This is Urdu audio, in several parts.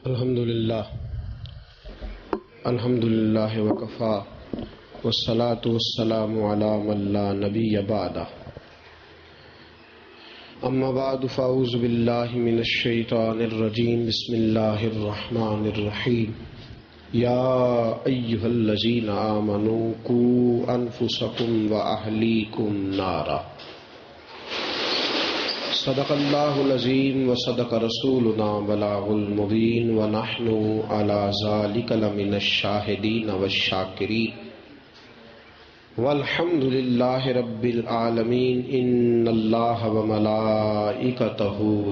الحمدللہ وکفا والصلاة والسلام علی من لا نبی بعدہ اما بعد فاعوذ باللہ من الشیطان الرجیم بسم اللہ الرحمن الرحیم یا ایہا الذین آمنوا قوا انفسکم واہلیکم نارا صدق اللہ العظیم وصدق رسولنا بلاغ المبین ونحن علی ذلک لمن الشاہدین والشاکرین والحمد للہ رب العالمین ان اللہ وملائکتہ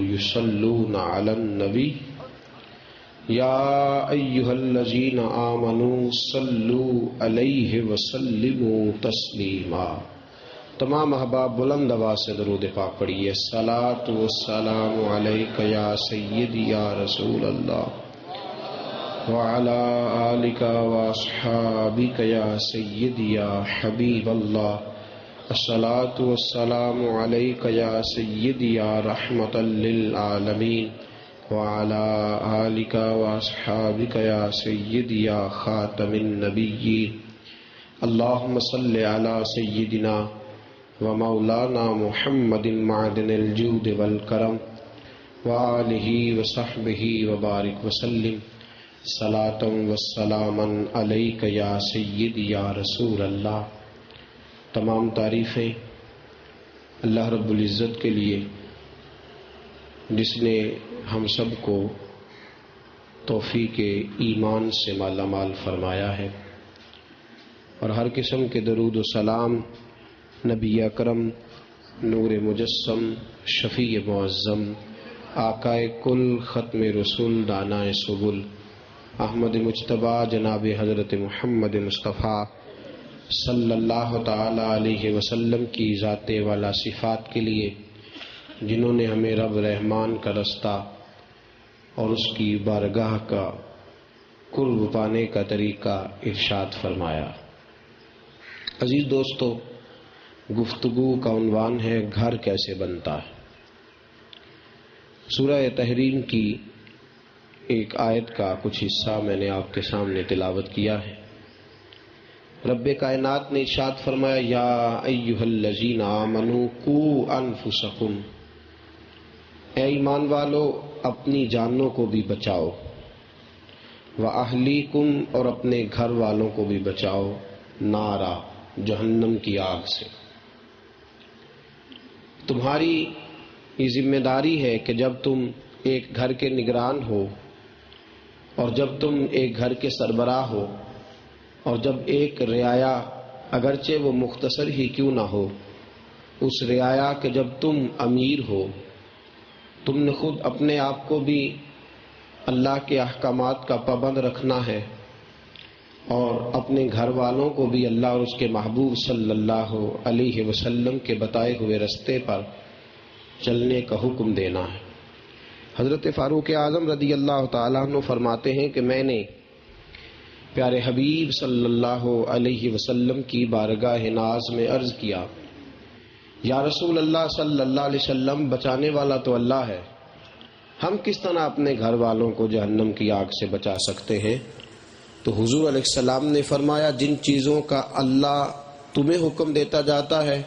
یصلون علی النبی یا ایہا الذین آمنوا صلوا علیہ وسلموا تسلیما۔ تمام احباب بلند آواز سے درود پاک پڑھیے۔ الصلاۃ والسلام علیک یا سیدی یا رسول اللہ وعلی آلک واصحابک یا سیدی یا حبیب اللہ۔ الصلاۃ والسلام علیک یا سیدی یا رحمۃ للعالمین وعلی آلک واصحابک یا سیدی یا خاتم النبیین۔ اللہم صل علی سیدنا ومولانا محمد معدن الجود والکرم وآلہ وصحبہ وبارک وسلم صلاۃ والسلام علیک یا سیدی یا رسول اللہ۔ تمام تعریفیں اللہ رب العزت کے لیے جس نے ہم سب کو توفیق ایمان سے مالا مال فرمایا ہے، اور ہر قسم کے درود و سلام نبی اکرم نور مجسم شفیع معظم آقائے کل ختم رسول دانائے سبل احمد مجتبی جناب حضرت محمد مصطفیٰ صلی اللہ تعالی علیہ وسلم کی ذات والا صفات کے لیے، جنہوں نے ہمیں رب رحمان کا رستہ اور اس کی بارگاہ کا قرب پانے کا طریقہ ارشاد فرمایا۔ عزیز دوستو، گفتگو کا عنوان ہے گھر کیسے بنتا ہے۔ سورہ تحریم کی ایک آیت کا کچھ حصہ میں نے آپ کے سامنے تلاوت کیا ہے۔ رب کائنات نے ارشاد فرمایا یا ایھا الذین آمنوا قوا انفسکم، اے ایمان والو اپنی جانوں کو بھی بچاؤ، واہلیکم اور اپنے گھر والوں کو بھی بچاؤ، نارا جہنم کی آگ سے۔ تمہاری یہ ذمہ داری ہے کہ جب تم ایک گھر کے نگران ہو، اور جب تم ایک گھر کے سربراہ ہو، اور جب ایک رعایا اگرچہ وہ مختصر ہی کیوں نہ ہو، اس رعایا کہ جب تم امیر ہو، تم نے خود اپنے آپ کو بھی اللہ کے احکامات کا پابند رکھنا ہے، اور اپنے گھر والوں کو بھی اللہ اور اس کے محبوب صلی اللہ علیہ وسلم کے بتائے ہوئے رستے پر چلنے کا حکم دینا ہے۔ حضرت فاروق اعظم رضی اللہ تعالیٰ عنہ فرماتے ہیں کہ میں نے پیارے حبیب صلی اللہ علیہ وسلم کی بارگاہ ناز میں عرض کیا، یا رسول اللہ صلی اللہ علیہ وسلم، بچانے والا تو اللہ ہے، ہم کس طرح اپنے گھر والوں کو جہنم کی آگ سے بچا سکتے ہیں؟ تو حضور علیہ السلام نے فرمایا، جن چیزوں کا اللہ تمہیں حکم دیتا جاتا ہے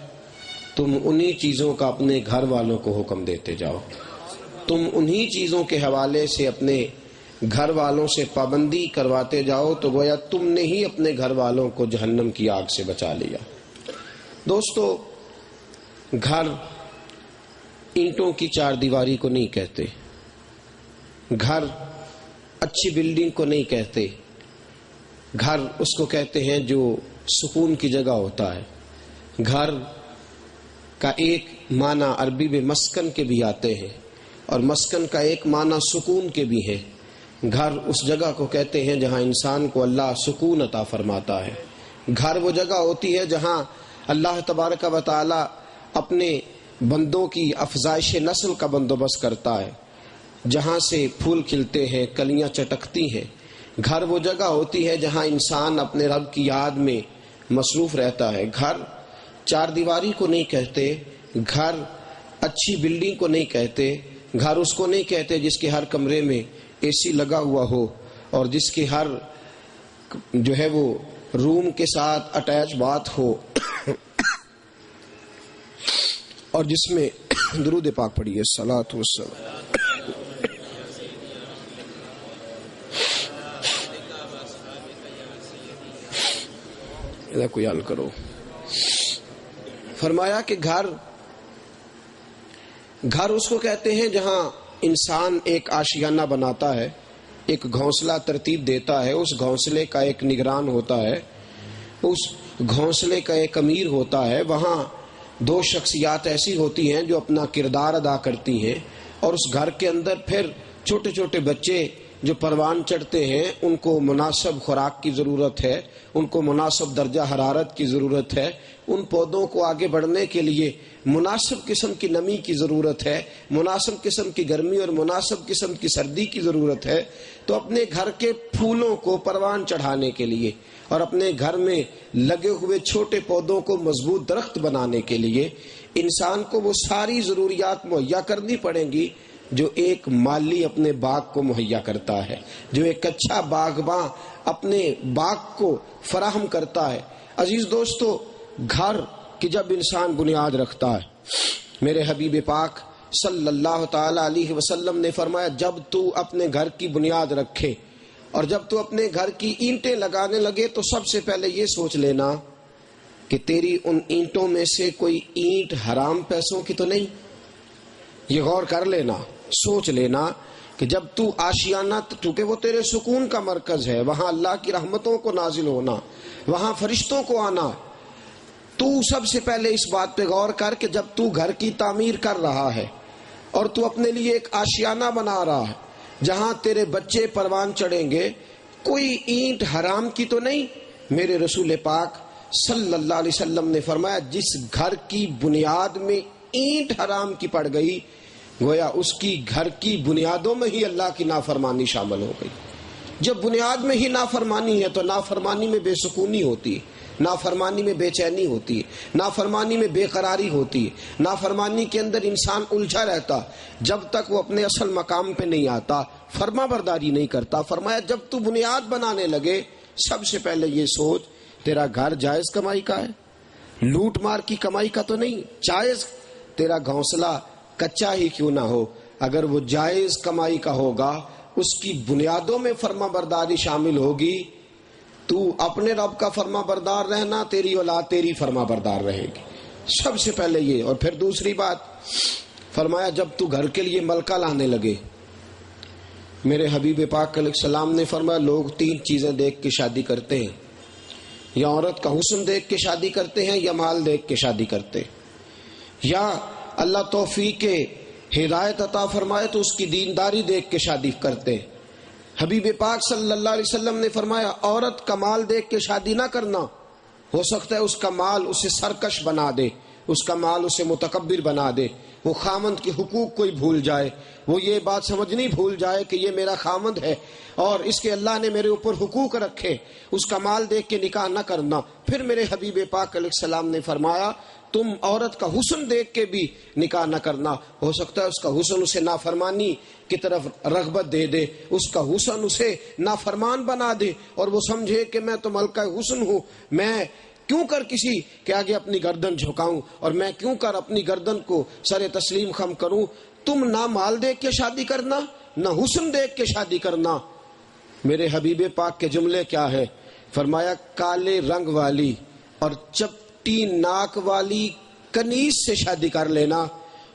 تم انہی چیزوں کا اپنے گھر والوں کو حکم دیتے جاؤ، تم انہی چیزوں کے حوالے سے اپنے گھر والوں سے پابندی کرواتے جاؤ، تو گویا تم نے ہی اپنے گھر والوں کو جہنم کی آگ سے بچا لیا۔ دوستو، گھر اینٹوں کی چار دیواری کو نہیں کہتے، گھر اچھی بلڈنگ کو نہیں کہتے، گھر اس کو کہتے ہیں جو سکون کی جگہ ہوتا ہے۔ گھر کا ایک معنی عربی میں مسکن کے بھی آتے ہیں، اور مسکن کا ایک معنی سکون کے بھی ہے۔ گھر اس جگہ کو کہتے ہیں جہاں انسان کو اللہ سکون عطا فرماتا ہے۔ گھر وہ جگہ ہوتی ہے جہاں اللہ تبارک و تعالی اپنے بندوں کی افزائش نسل کا بندوبست کرتا ہے، جہاں سے پھول کھلتے ہیں، کلیاں چٹکتی ہیں۔ گھر وہ جگہ ہوتی ہے جہاں انسان اپنے رب کی یاد میں مصروف رہتا ہے۔ گھر چار دیواری کو نہیں کہتے، گھر اچھی بلڈنگ کو نہیں کہتے، گھر اس کو نہیں کہتے جس کے ہر کمرے میں اے سی لگا ہوا ہو اور جس کی ہر جو ہے وہ روم کے ساتھ اٹیچ بات ہو اور جس میں درود پاک پڑھیے الصلاۃ والسلام. کوئی حل کرو. فرمایا کہ گھر اس کو کہتے ہیں جہاں انسان ایک آشیانہ بناتا ہے، ایک گھونسلہ ترتیب دیتا ہے، اس گھونسلے کا ایک نگران ہوتا ہے، اس گھونسلے کا ایک امیر ہوتا ہے. وہاں دو شخصیات ایسی ہوتی ہیں جو اپنا کردار ادا کرتی ہیں، اور اس گھر کے اندر پھر چھوٹے چھوٹے بچے جو پروان چڑھتے ہیں ان کو مناسب خوراک کی ضرورت ہے، ان کو مناسب درجہ حرارت کی ضرورت ہے، ان پودوں کو آگے بڑھنے کے لیے مناسب قسم کی نمی کی ضرورت ہے، مناسب قسم کی گرمی اور مناسب قسم کی سردی کی ضرورت ہے. تو اپنے گھر کے پھولوں کو پروان چڑھانے کے لیے اور اپنے گھر میں لگے ہوئے چھوٹے پودوں کو مضبوط درخت بنانے کے لیے انسان کو وہ ساری ضروریات مہیا کرنی پڑیں گی جو ایک مالی اپنے باغ کو مہیا کرتا ہے، جو ایک اچھا باغباں اپنے باغ کو فراہم کرتا ہے. عزیز دوستو، گھر کی جب انسان بنیاد رکھتا ہے، میرے حبیب پاک صلی اللہ تعالی علیہ وسلم نے فرمایا جب تو اپنے گھر کی بنیاد رکھے اور جب تو اپنے گھر کی اینٹیں لگانے لگے تو سب سے پہلے یہ سوچ لینا کہ تیری ان اینٹوں میں سے کوئی اینٹ حرام پیسوں کی تو نہیں. یہ غور کر لینا، سوچ لینا کہ جب تو آشیانہ، چونکہ وہ تیرے سکون کا مرکز ہے، وہاں اللہ کی رحمتوں کو نازل ہونا، وہاں فرشتوں کو آنا، تو سب سے پہلے اس بات پہ غور کر کہ جب تو گھر کی تعمیر کر رہا ہے اور تو اپنے لیے ایک آشیانہ بنا رہا ہے جہاں تیرے بچے پروان چڑھیں گے، کوئی اینٹ حرام کی تو نہیں. میرے رسول پاک صلی اللہ علیہ وسلم نے فرمایا جس گھر کی بنیاد میں اینٹ حرام کی پڑ گئی گویا اس کی گھر کی بنیادوں میں ہی اللہ کی نافرمانی شامل ہو گئی. جب بنیاد میں ہی نافرمانی ہے تو نافرمانی میں بے سکونی ہوتی ہے، نافرمانی میں بے چینی ہوتی ہے، نافرمانی میں بے قراری ہوتی ہے، نافرمانی کے اندر انسان الجھا رہتا جب تک وہ اپنے اصل مقام پہ نہیں آتا، فرما برداری نہیں کرتا. فرمایا جب تو بنیاد بنانے لگے سب سے پہلے یہ سوچ تیرا گھر جائز کمائی کا ہے، لوٹ مار کی کمائی کا تو نہیں. جائز تیرا گھونسلہ کچا ہی کیوں نہ ہو، اگر وہ جائز کمائی کا ہوگا اس کی بنیادوں میں فرما برداری شامل ہوگی، تو اپنے رب کا فرما بردار رہنا، تیری اولاد تیری فرما بردار رہے گی. سب سے پہلے یہ. اور پھر دوسری بات فرمایا جب تو گھر کے لیے ملکہ لانے لگے، میرے حبیب پاک علیہ السلام نے فرمایا لوگ تین چیزیں دیکھ کے شادی کرتے ہیں، یا عورت کا حسن دیکھ کے شادی کرتے ہیں، یا مال دیکھ کے شادی کرتے ہیں، یا اللہ توفیق ہدایت عطا فرمائے تو اس کی دینداری دیکھ کے شادی کرتے ہیں. حبیب پاک صلی اللہ علیہ وسلم نے فرمایا عورت کا مال دیکھ کے شادی نہ کرنا، ہو سکتا ہے اس کا مال اسے سرکش بنا دے، اس کا مال اسے متکبر بنا دے، وہ خامند کے حقوق کو ہی بھول جائے، وہ یہ بات سمجھنی بھول جائے کہ یہ میرا خامند ہے اور اس کے اللہ نے میرے اوپر حقوق رکھے. اس کا مال دیکھ کے نکاح نہ کرنا. پھر میرے حبیب پاک علیہ السلام نے فرمایا تم عورت کا حسن دیکھ کے بھی نکاح نہ کرنا، ہو سکتا ہے اس کا حسن اسے نافرمانی کی طرف رغبت دے دے، اس کا حسن اسے نافرمان بنا دے اور وہ سمجھے کہ میں تو ملکہ حسن ہوں، میں کیوں کر کسی کے آگے اپنی گردن جھکاؤں اور میں کیوں کر اپنی گردن کو سر تسلیم خم کروں. تم نہ مال دیکھ کے شادی کرنا، نہ حسن دیکھ کے شادی کرنا. میرے حبیب پاک کے جملے کیا ہے؟ فرمایا کالے رنگ والی اور چپٹی ناک والی کنیز سے شادی کر لینا،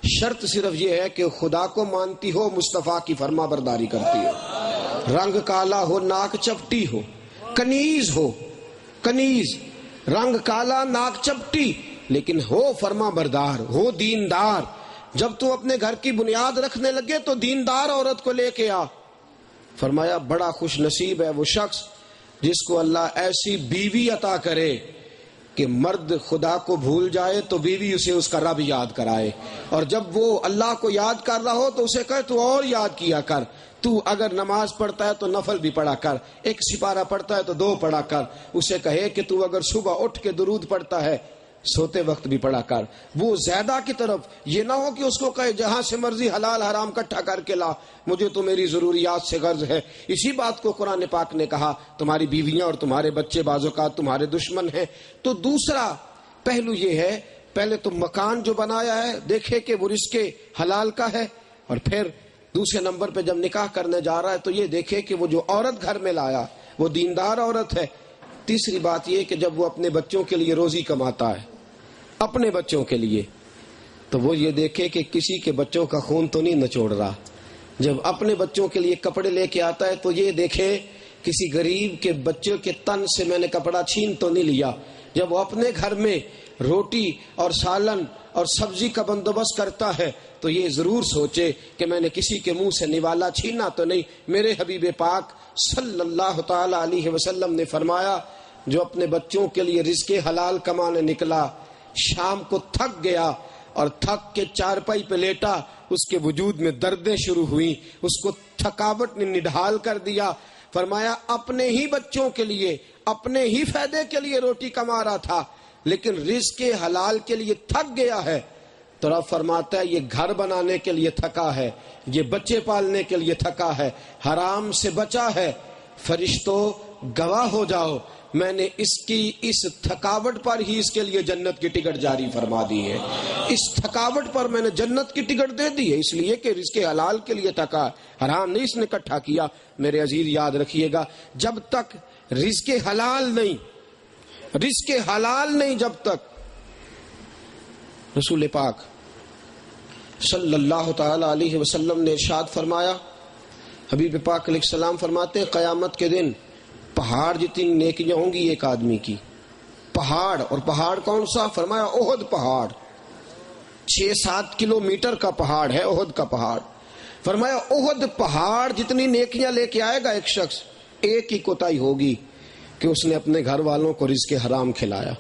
شرط صرف یہ ہے کہ خدا کو مانتی ہو، مصطفیٰ کی فرما برداری کرتی ہو، رنگ کالا ہو، ناک چپٹی ہو، کنیز ہو، کنیز رنگ کالا ناک چپٹی لیکن ہو فرما بردار، ہو دیندار. جب تو اپنے گھر کی بنیاد رکھنے لگے تو دیندار عورت کو لے کے آ. فرمایا بڑا خوش نصیب ہے وہ شخص جس کو اللہ ایسی بیوی عطا کرے کہ مرد خدا کو بھول جائے تو بیوی اسے اس کا رب یاد کرائے، اور جب وہ اللہ کو یاد کر رہا ہو تو اسے کہے تو اور یاد کیا کر، تو اگر نماز پڑھتا ہے تو نفل بھی پڑھا کر، ایک سپارہ پڑھتا ہے تو 2 پڑھا کر. اسے کہے کہ تو اگر صبح اٹھ کے درود پڑھتا ہے سوتے وقت بھی پڑھا کر. وہ زیادہ کی طرف یہ نہ ہو کہ اس کو کہے جہاں سے مرضی حلال حرام اکٹھا کر کے لا، مجھے تو میری ضروریات سے غرض ہے. اسی بات کو قرآن پاک نے کہا تمہاری بیویاں اور تمہارے بچے بعض اوقات تمہارے دشمن ہیں. تو دوسرا پہلو یہ ہے، پہلے تو مکان جو بنایا ہے دیکھے کہ وہ رزق حلال کا ہے، اور پھر دوسرے نمبر پہ جب نکاح کرنے جا رہا ہے تو یہ دیکھے کہ وہ جو عورت گھر میں لایا وہ دیندار عورت ہے. تیسری بات یہ کہ جب وہ اپنے بچوں کے لیے روزی کماتا ہے، اپنے بچوں کے لیے، تو وہ یہ دیکھے کہ کسی کے بچوں کا خون تو نہیں نچوڑ رہا. جب اپنے بچوں کے لیے کپڑے لے کے آتا ہے تو یہ دیکھے کسی غریب کے بچوں کے تن سے میں نے کپڑا چھین تو نہیں لیا. جب وہ اپنے گھر میں روٹی اور سالن اور سبزی کا بندوبست کرتا ہے تو یہ ضرور سوچے کہ میں نے کسی کے منہ سے نوالا چھینا تو نہیں. میرے حبیب پاک صلی اللہ تعالی علیہ وسلم نے فرمایا جو اپنے بچوں کے لیے رزق حلال کمانے نکلا، شام کو تھک گیا اور تھک کے چارپائی پہ لیٹا، اس کے وجود میں دردیں شروع ہوئیں، اس کو تھکاوٹ نے نڈھال کر دیا. فرمایا اپنے ہی بچوں کے لیے اپنے ہی فائدے کے لیے روٹی کما رہا تھا لیکن رزق حلال کے لیے تھک گیا ہے. تو رب فرماتا ہے یہ گھر بنانے کے لیے تھکا ہے، یہ بچے پالنے کے لیے تھکا ہے، حرام سے بچا ہے. فرشتوں گواہ ہو جاؤ میں نے اس تھکاوٹ پر ہی اس کے لیے جنت کی ٹکٹ جاری فرما دی ہے. اس تھکاوٹ پر میں نے جنت کی ٹکٹ دے دی ہے، اس لیے کہ رزق حلال کے لیے تھکا، حرام نہیں اس نے اکٹھا کیا. میرے عزیز یاد رکھیے گا جب تک رزق حلال نہیں جب تک رسول پاک صلی اللہ تعالی علیہ وسلم نے ارشاد فرمایا، حبیب پاک علیہ السلام فرماتے قیامت کے دن پہاڑ جتنی نیکیاں ہوں گی ایک آدمی کی. پہاڑ، اور پہاڑ کون سا؟ فرمایا احد پہاڑ، 6-7 کلومیٹر کا پہاڑ ہے احد کا پہاڑ. فرمایا احد پہاڑ جتنی نیکیاں لے کے آئے گا ایک شخص، ایک ہی کوتاہی ہوگی کہ اس نے اپنے گھر والوں کو رزق حرام کھلایا.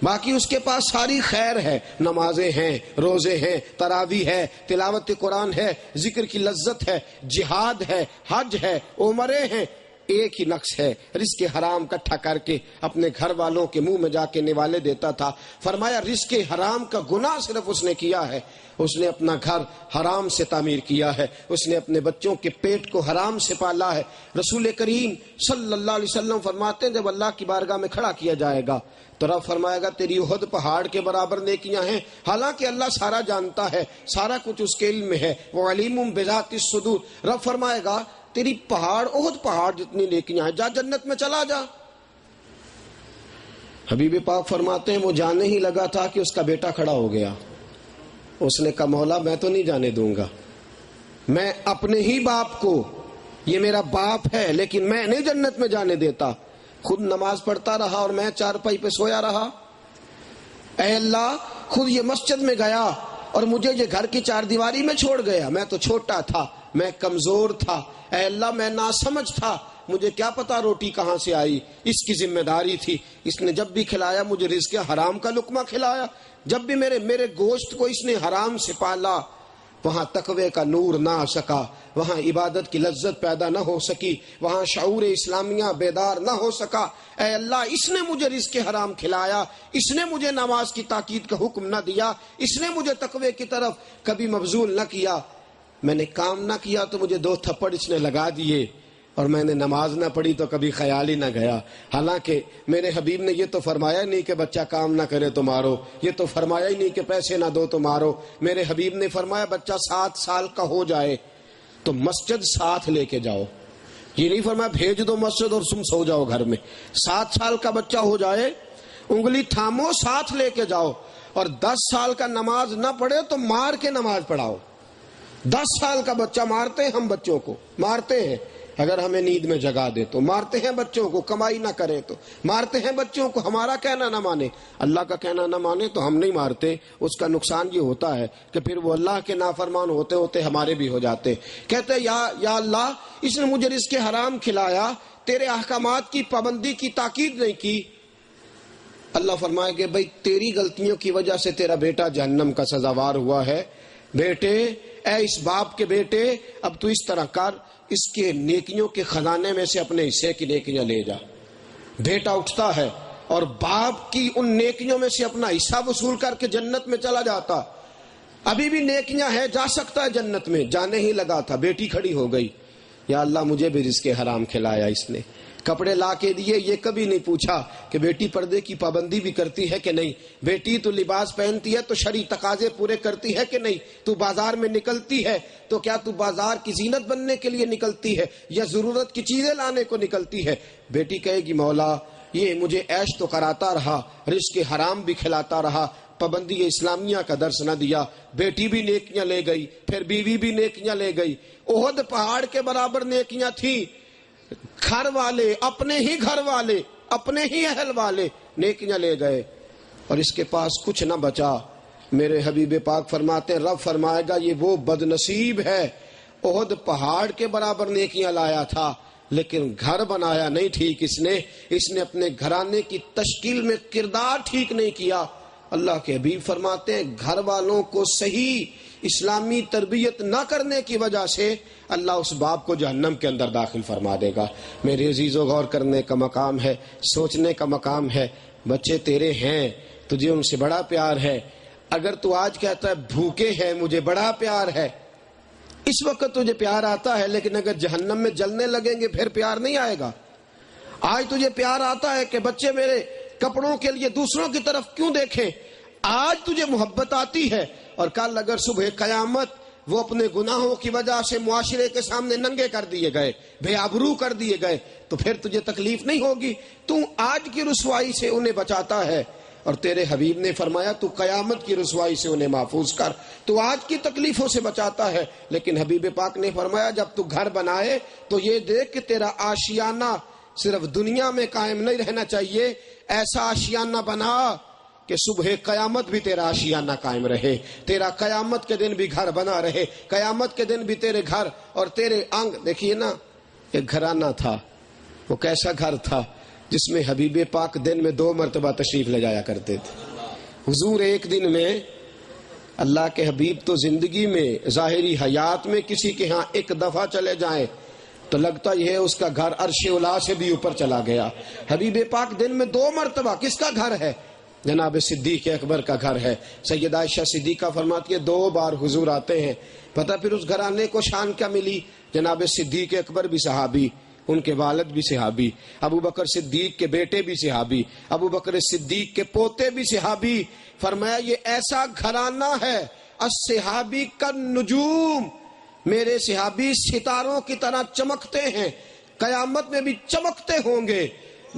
باقی اس کے پاس ساری خیر ہے، نمازیں ہیں، روزے ہیں، تراویح ہے، تلاوت قرآن ہے، ذکر کی لذت ہے، جہاد ہے، حج ہے، عمرے ہیں. ایک ہی نقص ہے، رزق حرام اکٹھا کر کے اپنے گھر والوں کے منہ میں جا کے نوالے دیتا تھا. فرمایا رزق حرام کا گناہ صرف اس نے کیا ہے، اس نے اپنا گھر حرام سے تعمیر کیا ہے، اس نے اپنے بچوں کے پیٹ کو حرام سے پالا ہے. رسول کریم صلی اللہ علیہ وسلم فرماتے ہیں جب اللہ کی بارگاہ میں کھڑا کیا جائے گا تو رب فرمائے گا تیری احد پہاڑ کے برابر نیکیاں ہیں. حالانکہ اللہ سارا جانتا ہے، سارا کچھ اس کے علم میں ہے، وہ علیم بذات الصدور. رب فرمائے گا تیری پہاڑ احد پہاڑ جتنی نیکیاں ہیں، جا جنت میں چلا جا. حبیب پاک فرماتے ہیں وہ جانے ہی لگا تھا کہ اس کا بیٹا کھڑا ہو گیا. اس نے کہا مولا میں تو نہیں جانے دوں گا، میں اپنے ہی باپ کو، یہ میرا باپ ہے لیکن میں نہیں جنت میں جانے دیتا. خود نماز پڑھتا رہا اور میں چارپائی پہ سویا رہا. اے اللہ خود یہ مسجد میں گیا اور مجھے یہ گھر کی چار دیواری میں چھوڑ گیا. میں تو چھوٹا تھا، میں کمزور تھا، اے اللہ میں ناسمجھ تھا، مجھے کیا پتا روٹی کہاں سے آئی. اس کی ذمہ داری تھی. اس نے جب بھی کھلایا مجھے رزق حرام کا لقمہ کھلایا. جب بھی میرے گوشت کو اس نے حرام سے پالا، وہاں تقوی کا نور نہ آ سکا، وہاں عبادت کی لذت پیدا نہ ہو سکی، وہاں شعور اسلامیہ بیدار نہ ہو سکا. اے اللہ اس نے مجھے رزق حرام کھلایا، اس نے مجھے نماز کی تاکید کا حکم نہ دیا، اس نے مجھے تقوی کی طرف کبھی مبذول نہ کیا. میں نے کام نہ کیا تو مجھے 2 تھپڑ اس نے لگا دیے، اور میں نے نماز نہ پڑھی تو کبھی خیال ہی نہ گیا. حالانکہ میرے حبیب نے یہ تو فرمایا نہیں کہ بچہ کام نہ کرے تو مارو، یہ تو فرمایا ہی نہیں کہ پیسے نہ دو تو مارو. میرے حبیب نے فرمایا بچہ 7 سال کا ہو جائے تو مسجد ساتھ لے کے جاؤ. یہ نہیں فرمایا بھیج دو مسجد اور تم سو جاؤ گھر میں. 7 سال کا بچہ ہو جائے انگلی تھامو ساتھ لے کے جاؤ، اور 10 سال کا نماز نہ پڑھے تو مار کے نماز پڑھاؤ. 10 سال کا بچہ مارتے ہیں ہم، بچوں کو مارتے ہیں اگر ہمیں نیند میں جگا دے تو، مارتے ہیں بچوں کو کمائی نہ کرے تو، مارتے ہیں بچوں کو ہمارا کہنا نہ مانے. اللہ کا کہنا نہ مانے تو ہم نہیں مارتے. اس کا نقصان یہ ہوتا ہے کہ پھر وہ اللہ کے نافرمان ہوتے ہوتے ہمارے بھی ہو جاتے. کہتے یا اللہ اس نے مجھے رزق حرام کھلایا، تیرے احکامات کی پابندی کی تاکید نہیں کی. اللہ فرمائے کہ بھائی تیری غلطیوں کی وجہ سے تیرا بیٹا جہنم کا سزاوار ہوا ہے. بیٹے اے اس باپ کے بیٹے اب تو اس طرح کر، اس کے نیکیوں کے خزانے میں سے اپنے حصے کی نیکیاں لے جا. بیٹا اٹھتا ہے اور باپ کی ان نیکیوں میں سے اپنا حصہ وصول کر کے جنت میں چلا جاتا. ابھی بھی نیکیاں ہیں، جا سکتا ہے جنت میں. جانے ہی لگا تھا، بیٹی کھڑی ہو گئی، یا اللہ مجھے بھی رزق حرام کھلایا اس نے. کپڑے لا کے دیے، یہ کبھی نہیں پوچھا کہ بیٹی پردے کی پابندی بھی کرتی ہے کہ نہیں. بیٹی تو لباس پہنتی ہے تو شرعی تقاضے پورے کرتی ہے کہ نہیں. تو بازار میں نکلتی ہے تو کیا تو بازار کی زینت بننے کے لیے نکلتی ہے یا ضرورت کی چیزیں لانے کو نکلتی ہے؟ بیٹی کہے گی مولا یہ مجھے عیش تو کراتا رہا، رزق حرام بھی کھلاتا رہا، پابندی اسلامیہ کا درس نہ دیا. بیٹی بھی نیکیاں لے گئی، پھر بیوی بھی نیکیاں لے گئی. احد پہاڑ کے برابر نیکیاں تھیں. گھر والے، اپنے ہی گھر والے، اپنے ہی اہل والے نیکیاں لے گئے اور اس کے پاس کچھ نہ بچا. میرے حبیب پاک فرماتے ہیں رب فرمائے گا یہ وہ بد نصیب ہے، احد پہاڑ کے برابر نیکیاں لایا تھا لیکن گھر بنایا نہیں ٹھیک. اس نے اپنے گھرانے کی تشکیل میں کردار ٹھیک نہیں کیا. اللہ کے حبیب فرماتے ہیں گھر والوں کو صحیح اسلامی تربیت نہ کرنے کی وجہ سے اللہ اس باپ کو جہنم کے اندر داخل فرما دے گا. میرے عزیزو غور کرنے کا مقام ہے، سوچنے کا مقام ہے. بچے تیرے ہیں، تجھے ان سے بڑا پیار ہے. اگر تو آج کہتا ہے بھوکے ہیں مجھے بڑا پیار ہے، اس وقت تجھے پیار آتا ہے، لیکن اگر جہنم میں جلنے لگیں گے پھر پیار نہیں آئے گا. آج تجھے پیار آتا ہے کہ بچے میرے کپڑوں کے لیے دوسروں کی طرف کیوں دیکھیں، آج تجھے محبت آتی ہے، اور کل اگر صبح قیامت وہ اپنے گناہوں کی وجہ سے معاشرے کے سامنے ننگے کر دیے گئے، بے آبرو کر دیے گئے، تو پھر تجھے تکلیف نہیں ہوگی. تو آج کی رسوائی سے انہیں بچاتا ہے اور تیرے حبیب نے فرمایا تو قیامت کی رسوائی سے انہیں محفوظ کر. تو آج کی تکلیفوں سے بچاتا ہے، لیکن حبیب پاک نے فرمایا جب تو گھر بنائے تو یہ دیکھ کہ تیرا آشیانہ صرف دنیا میں قائم نہیں رہنا چاہیے، ایسا آشیانہ بنا کہ صبح قیامت بھی تیرا آشیانہ قائم رہے، تیرا قیامت کے دن بھی گھر بنا رہے، قیامت کے دن بھی تیرے گھر اور تیرے انگ. دیکھیے نا ایک گھرانہ تھا، وہ کیسا گھر تھا جس میں حبیب پاک دن میں 2 مرتبہ تشریف لے جایا کرتے تھے. حضور ایک دن میں، اللہ کے حبیب تو زندگی میں ظاہری حیات میں کسی کے ہاں ایک دفعہ چلے جائیں تو لگتا یہ ہے اس کا گھر عرش اولا سے بھی اوپر چلا گیا. حبیب پاک دن میں 2 مرتبہ کس کا گھر ہے؟ جناب صدیق اکبر کا گھر ہے. سیدہ عائشہ صدیقہ فرماتی ہے 2 بار حضور آتے ہیں. پتہ پھر اس گھرانے کو شان کیا ملی؟ جناب صدیق اکبر بھی صحابی، ان کے والد بھی صحابی، ابو بکر صدیق کے بیٹے بھی صحابی، ابو بکر صدیق کے پوتے بھی صحابی. فرمایا یہ ایسا گھرانہ ہے الصحابی کا نجوم، میرے صحابی ستاروں کی طرح چمکتے ہیں، قیامت میں بھی چمکتے ہوں گے.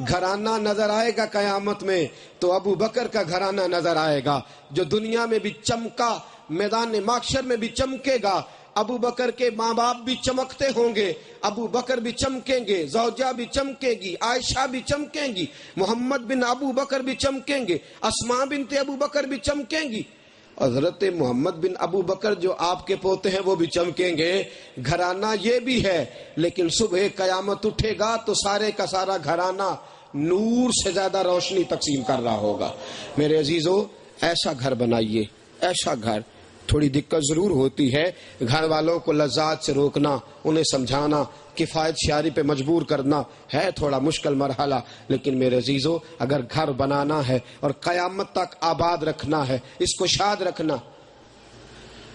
گھرانہ نظر آئے گا قیامت میں تو ابو بکر کا گھرانہ نظر آئے گا جو دنیا میں بھی چمکا، میدان محشر میں بھی چمکے گا. ابو بکر کے ماں باپ بھی چمکتے ہوں گے، ابو بکر بھی چمکیں گے، زوجہ بھی چمکے گی، عائشہ بھی چمکیں گی، محمد بن ابو بکر بھی چمکیں گے، اسماء بنت ابو بکر بھی چمکیں گی، حضرت محمد بن ابو بکر جو آپ کے پوتے ہیں وہ بھی چمکیں گے. گھرانہ یہ بھی ہے، لیکن صبح قیامت اٹھے گا تو سارے کا سارا گھرانہ نور سے زیادہ روشنی تقسیم کر رہا ہوگا. میرے عزیزو ایسا گھر بنائیے، ایسا گھر. تھوڑی دقت ضرور ہوتی ہے، گھر والوں کو لذات سے روکنا، انہیں سمجھانا، کفایت شعاری پہ مجبور کرنا ہے تھوڑا مشکل مرحلہ، لیکن میرے عزیزو اگر گھر بنانا ہے اور قیامت تک آباد رکھنا ہے، اس کو شاد رکھنا.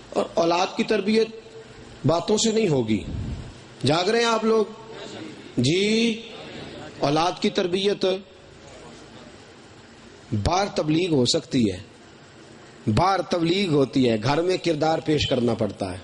اور اولاد کی تربیت باتوں سے نہیں ہوگی. جاگ رہے ہیں آپ لوگ؟ جی. اولاد کی تربیت بار تبلیغ ہو سکتی ہے، بار تبلیغ ہوتی ہے، گھر میں کردار پیش کرنا پڑتا ہے.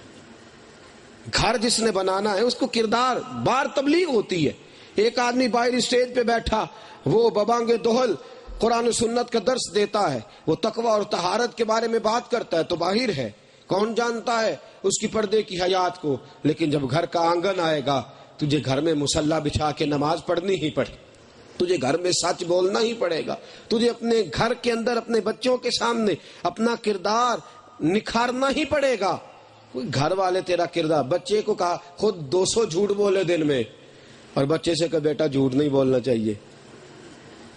گھر جس نے بنانا ہے اس کو کردار بار تبلیغ ہوتی ہے. ایک آدمی باہر اسٹیج پہ بیٹھا، وہ ببانگ دہل قرآن و سنت کا درس دیتا ہے، وہ تقوی اور طہارت کے بارے میں بات کرتا ہے تو باہر ہے، کون جانتا ہے اس کی پردے کی حیات کو. لیکن جب گھر کا آنگن آئے گا تجھے گھر میں مصلی بچھا کے نماز پڑھنی ہی پڑے، تجھے گھر میں سچ بولنا ہی پڑے گا، تجھے اپنے گھر کے اندر اپنے بچوں کے سامنے اپنا کردار نکھارنا ہی پڑے گا. گھر والے تیرا کردار، بچے کو کہا خود 200 جھوٹ بولے دن میں، اور بچے سے کہ بیٹا جھوٹ نہیں بولنا چاہیے،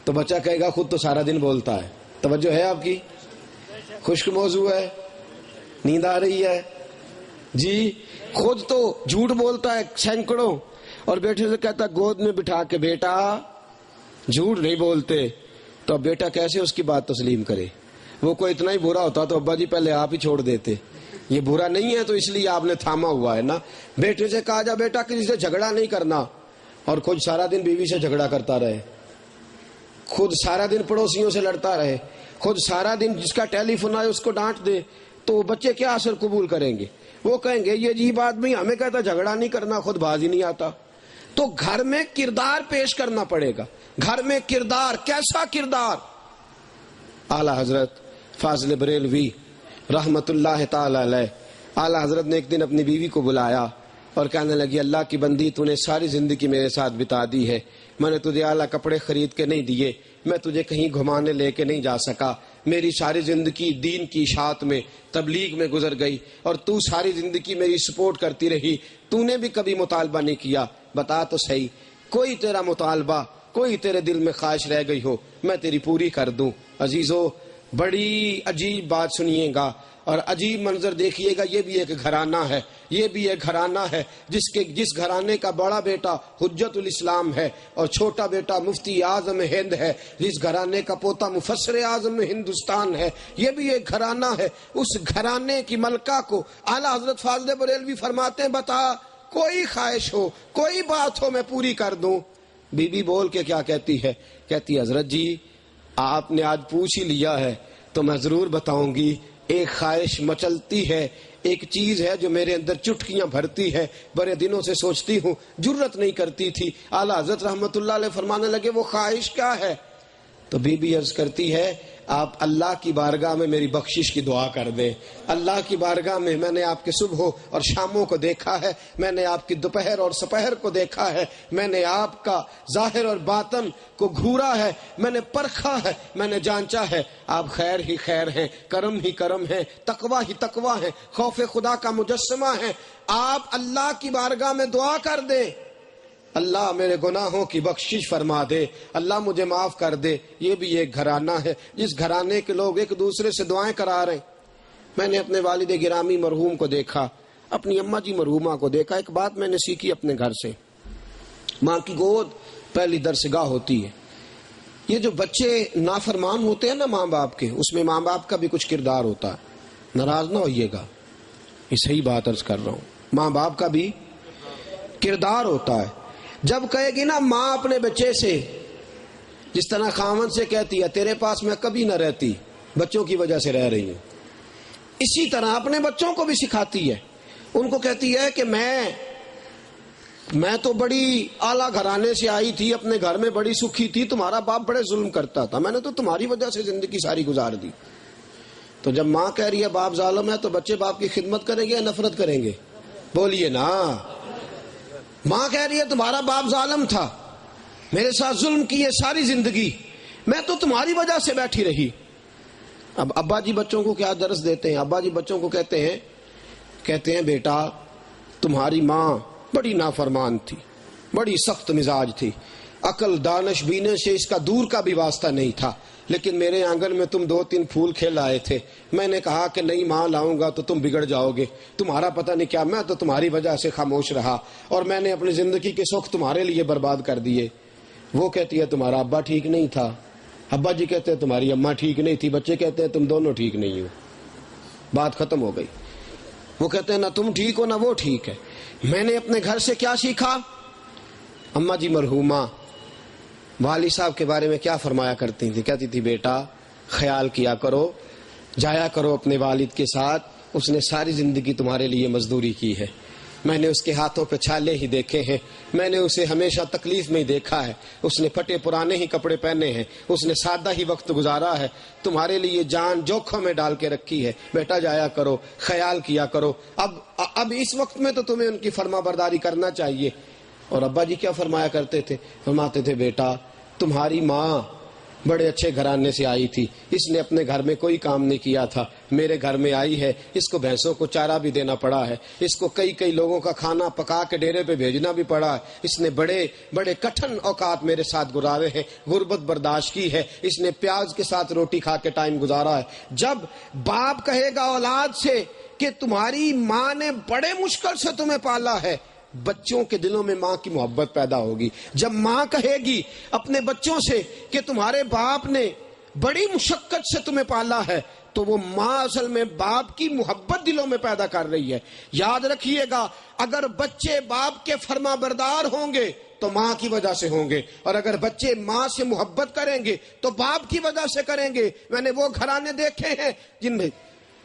تو بچہ کہے گا خود تو سارا دن بولتا ہے. توجہ ہے آپ کی؟ خشک موضوع ہے، نیند آ رہی ہے جی. خود تو جھوٹ بولتا ہے سینکڑوں، اور بیٹے سے کہتا گود میں بٹھا کے بیٹا جھوٹ نہیں بولتے. تو اب بیٹا کیسے اس کی بات تسلیم کرے؟ وہ کوئی اتنا ہی برا ہوتا تو ابا جی پہلے آپ ہی چھوڑ دیتے. یہ برا نہیں ہے تو اس لیے آپ نے تھاما ہوا ہے نا. بیٹے سے کہا جا بیٹا کسی سے جھگڑا نہیں کرنا، اور خود سارا دن بیوی سے جھگڑا کرتا رہے، خود سارا دن پڑوسیوں سے لڑتا رہے، خود سارا دن جس کا ٹیلی فون آئے اس کو ڈانٹ دے، تو بچے کیا اثر قبول کریں گے؟ وہ کہیں گے یہ عجیب آدمی ہمیں کہتا جھگڑا نہیں کرنا، خود باز ہی نہیں آتا. تو گھر میں کردار پیش کرنا پڑے گا. گھر میں کردار، کیسا کردار؟ اعلی حضرت فاضل بریلوی رحمت اللہ تعالی علیہ، اعلی حضرت نے ایک دن اپنی بیوی کو بلایا اور کہنے لگی اللہ کی بندی تو نے ساری زندگی میرے ساتھ بتا دی ہے، میں نے تجھے اعلیٰ کپڑے خرید کے نہیں دیے، میں تجھے کہیں گھمانے لے کے نہیں جا سکا، میری ساری زندگی دین کی اشاعت میں تبلیغ میں گزر گئی اور تو ساری زندگی میری سپورٹ کرتی رہی، تو نے بھی کبھی مطالبہ نہیں کیا، بتا تو صحیح کوئی تیرا مطالبہ، کوئی تیرے دل میں خواہش رہ گئی ہو میں تیری پوری کر دوں. عزیزو بڑی عجیب بات سنیے گا اور عجیب منظر دیکھیے گا. یہ بھی ایک گھرانہ ہے، یہ بھی ایک گھرانہ ہے جس گھرانے کا بڑا بیٹا حجت الاسلام ہے اور چھوٹا بیٹا مفتی اعظم ہند ہے، جس گھرانے کا پوتا مفسر اعظم ہندوستان ہے. یہ بھی ایک گھرانہ ہے. اس گھرانے کی ملکہ کو اعلیٰ حضرت فاضل بریلوی فرماتے ہیں بتا کوئی خواہش ہو، کوئی بات ہو میں پوری کر دوں. بی بی بول کے کیا کہتی ہے؟ کہتی حضرت جی آپ نے آج پوچھ ہی لیا ہے تو میں ضرور بتاؤں گی. ایک خواہش مچلتی ہے، ایک چیز ہے جو میرے اندر چٹکیاں بھرتی ہے، بڑے دنوں سے سوچتی ہوں، جرت نہیں کرتی تھی. اعلیٰ حضرت رحمت اللہ علیہ فرمانے لگے وہ خواہش کیا ہے؟ تو بی بی عرض کرتی ہے آپ اللہ کی بارگاہ میں میری بخشش کی دعا کر دیں. اللہ کی بارگاہ میں نے آپ کے صبح اور شاموں کو دیکھا ہے، میں نے آپ کی دوپہر اور سپہر کو دیکھا ہے، میں نے آپ کا ظاہر اور باطن کو گھورا ہے، میں نے پرکھا ہے، میں نے جانچا ہے آپ خیر ہی خیر ہیں، کرم ہی کرم ہیں، تقوی ہی تقوی ہیں، خوف خدا کا مجسمہ ہیں. آپ اللہ کی بارگاہ میں دعا کر دیں اللہ میرے گناہوں کی بخشش فرما دے، اللہ مجھے معاف کر دے. یہ بھی ایک گھرانہ ہے جس گھرانے کے لوگ ایک دوسرے سے دعائیں کرا رہے ہیں. میں نے اپنے والد گرامی مرحوم کو دیکھا، اپنی اماں جی مرحومہ کو دیکھا. ایک بات میں نے سیکھی اپنے گھر سے، ماں کی گود پہلی درسگاہ ہوتی ہے. یہ جو بچے نافرمان ہوتے ہیں نا ماں باپ کے، اس میں ماں باپ کا بھی کچھ کردار ہوتا ہے. ناراض نہ ہوئیے گا، یہ صحیح بات عرض کر رہا ہوں، ماں باپ کا بھی کردار ہوتا ہے. جب کہے گی نا ماں اپنے بچے سے، جس طرح خاوند سے کہتی ہے تیرے پاس میں کبھی نہ رہتی، بچوں کی وجہ سے رہ رہی ہوں، اسی طرح اپنے بچوں کو بھی سکھاتی ہے. ان کو کہتی ہے کہ میں تو بڑی اعلیٰ گھرانے سے آئی تھی، اپنے گھر میں بڑی سکھی تھی، تمہارا باپ بڑے ظلم کرتا تھا، میں نے تو تمہاری وجہ سے زندگی ساری گزار دی. تو جب ماں کہہ رہی ہے باپ ظالم ہے تو بچے باپ کی خدمت کریں گے یا نفرت کریں گے؟ بولیے نا. ماں کہہ رہی ہے تمہارا باپ ظالم تھا، میرے ساتھ ظلم کیے ساری زندگی، میں تو تمہاری وجہ سے بیٹھی رہی. اب ابا جی بچوں کو کیا درس دیتے ہیں؟ ابا جی بچوں کو کہتے ہیں بیٹا تمہاری ماں بڑی نافرمان تھی، بڑی سخت مزاج تھی، عقل دانش بینش سے اس کا دور کا بھی واسطہ نہیں تھا، لیکن میرے آنگن میں تم 2-3 پھول کھیل آئے تھے، میں نے کہا کہ نہیں ماں لاؤں گا تو تم بگڑ جاؤ گے، تمہارا پتہ نہیں کیا، میں تو تمہاری وجہ سے خاموش رہا اور میں نے اپنی زندگی کے سکھ تمہارے لیے برباد کر دیے. وہ کہتی ہے تمہارا ابا ٹھیک نہیں تھا، ابا جی کہتے ہیں تمہاری اماں ٹھیک نہیں تھی، بچے کہتے ہیں تم دونوں ٹھیک نہیں ہو. بات ختم ہو گئی. وہ کہتے ہیں نہ تم ٹھیک ہو نہ وہ ٹھیک ہے. میں نے اپنے گھر سے کیا سیکھا؟ اماں جی مرحومہ والد صاحب کے بارے میں کیا فرمایا کرتی تھی؟ کہتی تھی بیٹا خیال کیا کرو، جایا کرو اپنے والد کے ساتھ، اس نے ساری زندگی تمہارے لیے مزدوری کی ہے، میں نے اس کے ہاتھوں پہ چھالے ہی دیکھے ہیں، میں نے اسے ہمیشہ تکلیف میں ہی دیکھا ہے، اس نے پھٹے پرانے ہی کپڑے پہنے ہیں، اس نے سادہ ہی وقت گزارا ہے، تمہارے لیے جان جوکھم میں ڈال کے رکھی ہے، بیٹا جایا کرو، خیال کیا کرو. اب اس وقت میں تو تمہیں ان کی فرما برداری کرنا چاہیے. اور ابا جی کیا فرمایا کرتے تھے؟ فرماتے تھے بیٹا تمہاری ماں بڑے اچھے گھرانے سے آئی تھی، اس نے اپنے گھر میں کوئی کام نہیں کیا تھا، میرے گھر میں آئی ہے، اس کو بھینسوں کو چارہ بھی دینا پڑا ہے، اس کو کئی لوگوں کا کھانا پکا کے ڈیرے پہ بھیجنا بھی پڑا ہے، اس نے بڑے کٹھن اوقات میرے ساتھ گزارے ہیں، غربت برداشت کی ہے، اس نے پیاز کے ساتھ روٹی کھا کے ٹائم گزارا ہے. جب باپ کہے گا اولاد سے کہ تمہاری ماں نے بڑے مشکل سے تمہیں پالا ہے، بچوں کے دلوں میں ماں کی محبت پیدا ہوگی۔ جب ماں کہے گی اپنے بچوں سے کہ تمہارے باپ نے بڑی مشقت سے تمہیں پالا ہے، تو وہ ماں اصل میں باپ کی محبت دلوں میں پیدا کر رہی ہے۔ یاد رکھیے گا، اگر بچے باپ کے فرما بردار ہوں گے تو ماں کی وجہ سے ہوں گے، اور اگر بچے ماں سے محبت کریں گے تو باپ کی وجہ سے کریں گے۔ میں نے وہ گھرانے دیکھے ہیں جن میں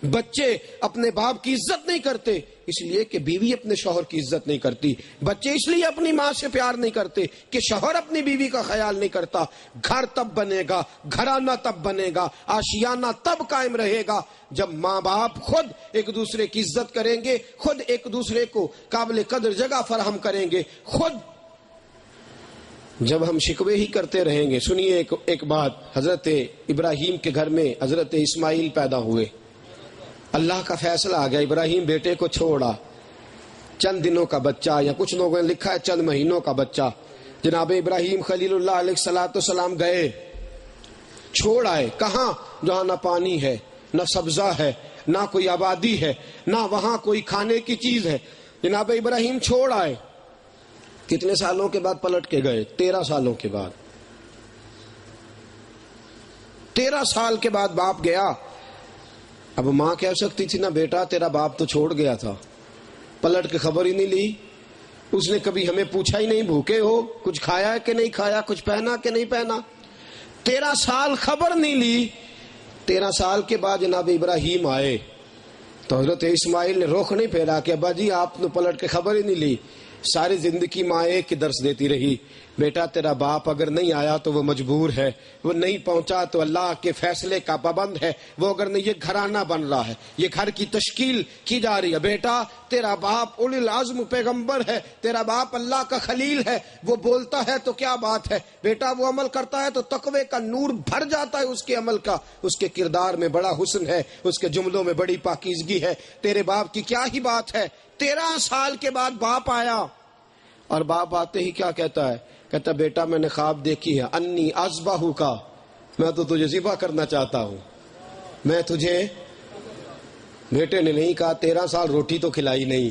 بچے اپنے باپ کی عزت نہیں کرتے اس لیے کہ بیوی اپنے شوہر کی عزت نہیں کرتی، بچے اس لیے اپنی ماں سے پیار نہیں کرتے کہ شوہر اپنی بیوی کا خیال نہیں کرتا۔ گھر تب بنے گا، گھرانہ تب بنے گا، آشیانہ تب قائم رہے گا جب ماں باپ خود ایک دوسرے کی عزت کریں گے، خود ایک دوسرے کو قابل قدر جگہ فراہم کریں گے۔ خود جب ہم شکوے ہی کرتے رہیں گے، سنیے ایک بات، حضرت ابراہیم کے گھر میں حضرت اسماعیل پیدا ہوئے، اللہ کا فیصلہ آ گیا، ابراہیم بیٹے کو چھوڑا، چند دنوں کا بچہ، یا کچھ لوگوں نے لکھا ہے چند مہینوں کا بچہ، جناب ابراہیم خلیل اللہ علیہ السلام گئے، چھوڑ آئے، کہاں؟ جہاں نہ پانی ہے، نہ سبزہ ہے، نہ کوئی آبادی ہے، نہ وہاں کوئی کھانے کی چیز ہے، جناب ابراہیم چھوڑ آئے۔ کتنے سالوں کے بعد پلٹ کے گئے؟ 13 سالوں کے بعد۔ 13 سال کے بعد باپ گیا۔ اب ماں کہہ سکتی تھی نا بیٹا تیرا باپ تو چھوڑ گیا تھا، پلٹ کے خبر ہی نہیں لی، اس نے کبھی ہمیں پوچھا ہی نہیں بھوکے ہو، کچھ کھایا کہ نہیں کھایا، کچھ پہنا کہ نہیں پہنا، 13 سال خبر نہیں لی۔ 13 سال کے بعد جناب ابراہیم آئے تو حضرت اسماعیل نے رخ نہیں پھیرا کہ ابا جی آپ نے پلٹ کے خبر ہی نہیں لی۔ ساری زندگی ماں ایک درس دیتی رہی، بیٹا تیرا باپ اگر نہیں آیا تو وہ مجبور ہے، وہ نہیں پہنچا تو اللہ کے فیصلے کا پابند ہے، وہ اگر نہیں، یہ گھرانہ بن رہا ہے، یہ گھر کی تشکیل کی جا رہی ہے، بیٹا تیرا باپ اولی العزم پیغمبر ہے، تیرا باپ اللہ کا خلیل ہے، وہ بولتا ہے تو کیا بات ہے، بیٹا وہ عمل کرتا ہے تو تقوی کا نور بھر جاتا ہے اس کے عمل کا، اس کے کردار میں بڑا حسن ہے، اس کے جملوں میں بڑی پاکیزگی ہے، تیرے باپ کی کیا ہی بات ہے۔ 13 سال کے بعد باپ آیا، اور باپ آتے ہی کیا کہتا ہے؟ کہتا بیٹا میں نے خواب دیکھی ہے، انی اذبحو کا، میں تو تجھے ذبح کرنا چاہتا ہوں، میں تجھے۔ بیٹے نے نہیں کہا 13 سال روٹی تو کھلائی نہیں،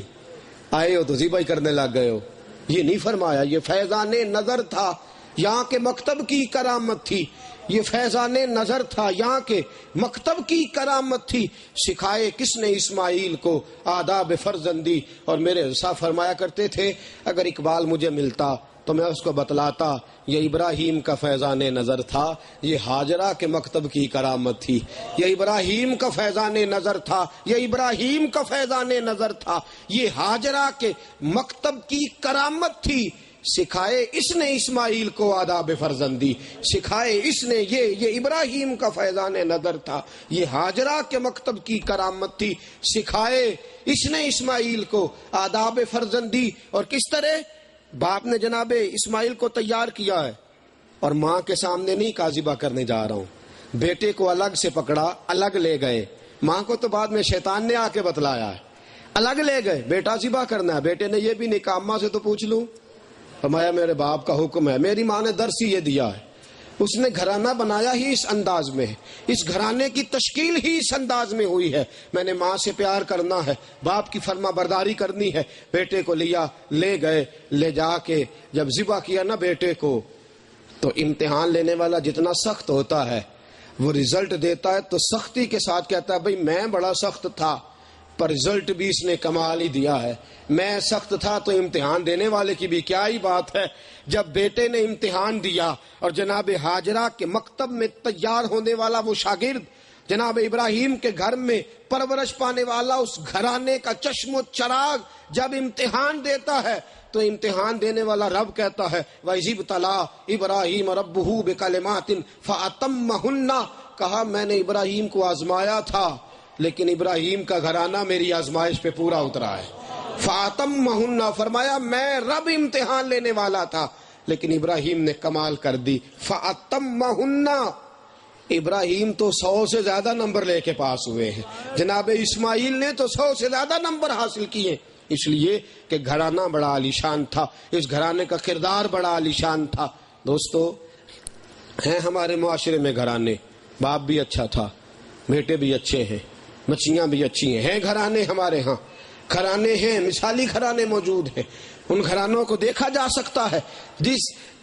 آئے ہو تو ذبح ہی کرنے لگ گئے ہو، یہ نہیں فرمایا، یہ فیضان نظر تھا، یہاں کے مکتب کی کرامت تھی، یہ فیضان نظر تھا، یہاں کے مکتب کی کرامت تھی۔ سکھائے کس نے اسماعیل کو آداب فرزندی؟ اور میرے صاحب فرمایا کرتے تھے اگر اقبال مجھے ملتا تو میں اس کو بتلاتا یہ ابراہیم کا فیضان نظر تھا، یہ ہاجرہ کے مکتب کی کرامت تھی، یہ ابراہیم کا فیضان نظر تھا، یہ ابراہیم کا فیضان نظر تھا، یہ ہاجرہ کے مکتب کی کرامت تھی۔ سکھائے اس نے اسماعیل کو آداب فرزندی، سکھائے اس نے، یہ ابراہیم کا فیضان نظر تھا، یہ ہاجرہ کے مکتب کی کرامت تھی، سکھائے اس نے اسماعیل کو آداب فرزندی۔ اور کس طرح باپ نے جناب اسماعیل کو تیار کیا ہے، اور ماں کے سامنے نہیں کہا ذبح کرنے جا رہا ہوں، بیٹے کو الگ سے پکڑا، الگ لے گئے، ماں کو تو بعد میں شیطان نے آ کے بتلایا ہے، الگ لے گئے، بیٹا ذبح کرنا ہے۔ بیٹے نے یہ بھی نہیں کہا اماں سے تو پوچھ لوں، فرمایا میرے باپ کا حکم ہے، میری ماں نے درس ہی یہ دیا ہے، اس نے گھرانہ بنایا ہی اس انداز میں ہے، اس گھرانے کی تشکیل ہی اس انداز میں ہوئی ہے، میں نے ماں سے پیار کرنا ہے، باپ کی فرما برداری کرنی ہے۔ بیٹے کو لیا، لے گئے، لے جا کے جب ذبح کیا نا بیٹے کو، تو امتحان لینے والا جتنا سخت ہوتا ہے وہ رزلٹ دیتا ہے تو سختی کے ساتھ کہتا ہے بھئی میں بڑا سخت تھا پر رزلٹ بھی اس نے کمال ہی دیا ہے، میں سخت تھا تو امتحان دینے والے کی بھی کیا ہی بات ہے۔ جب بیٹے نے امتحان دیا اور جناب ہاجرہ کے مکتب میں تیار ہونے والا وہ شاگرد، جناب ابراہیم کے گھر میں پرورش پانے والا اس گھرانے کا چشم و چراغ جب امتحان دیتا ہے تو امتحان دینے والا رب کہتا ہے وَإِذِ ابْتَلَىٰ إِبْرَاهِيمَ رَبُّهُ بِكَلِمَاتٍ فَأَتَمَّهُنَّ، کہا میں نے ابراہیم کو آزمایا تھا لیکن ابراہیم کا گھرانہ میری آزمائش پہ پورا اترا ہے۔ فَأَتَمَّهُنَّ، فرمایا میں رب امتحان لینے والا تھا لیکن ابراہیم نے کمال کر دی۔ فَأَتَمَّهُنَّ، ابراہیم تو 100 سے زیادہ نمبر لے کے پاس ہوئے ہیں، جناب اسماعیل نے تو 100 سے زیادہ نمبر حاصل کیے، اس لیے کہ گھرانہ بڑا عالیشان تھا، اس گھرانے کا کردار بڑا عالیشان تھا۔ دوستو ہیں ہمارے معاشرے میں گھرانے، باپ بھی اچھا تھا، بیٹے بھی اچھے ہیں، بچیاں بھی اچھی ہیں گھرانے ہمارے ہاں، گھرانے ہیں، مثالی گھرانے موجود ہیں، ان گھرانوں کو دیکھا جا سکتا ہے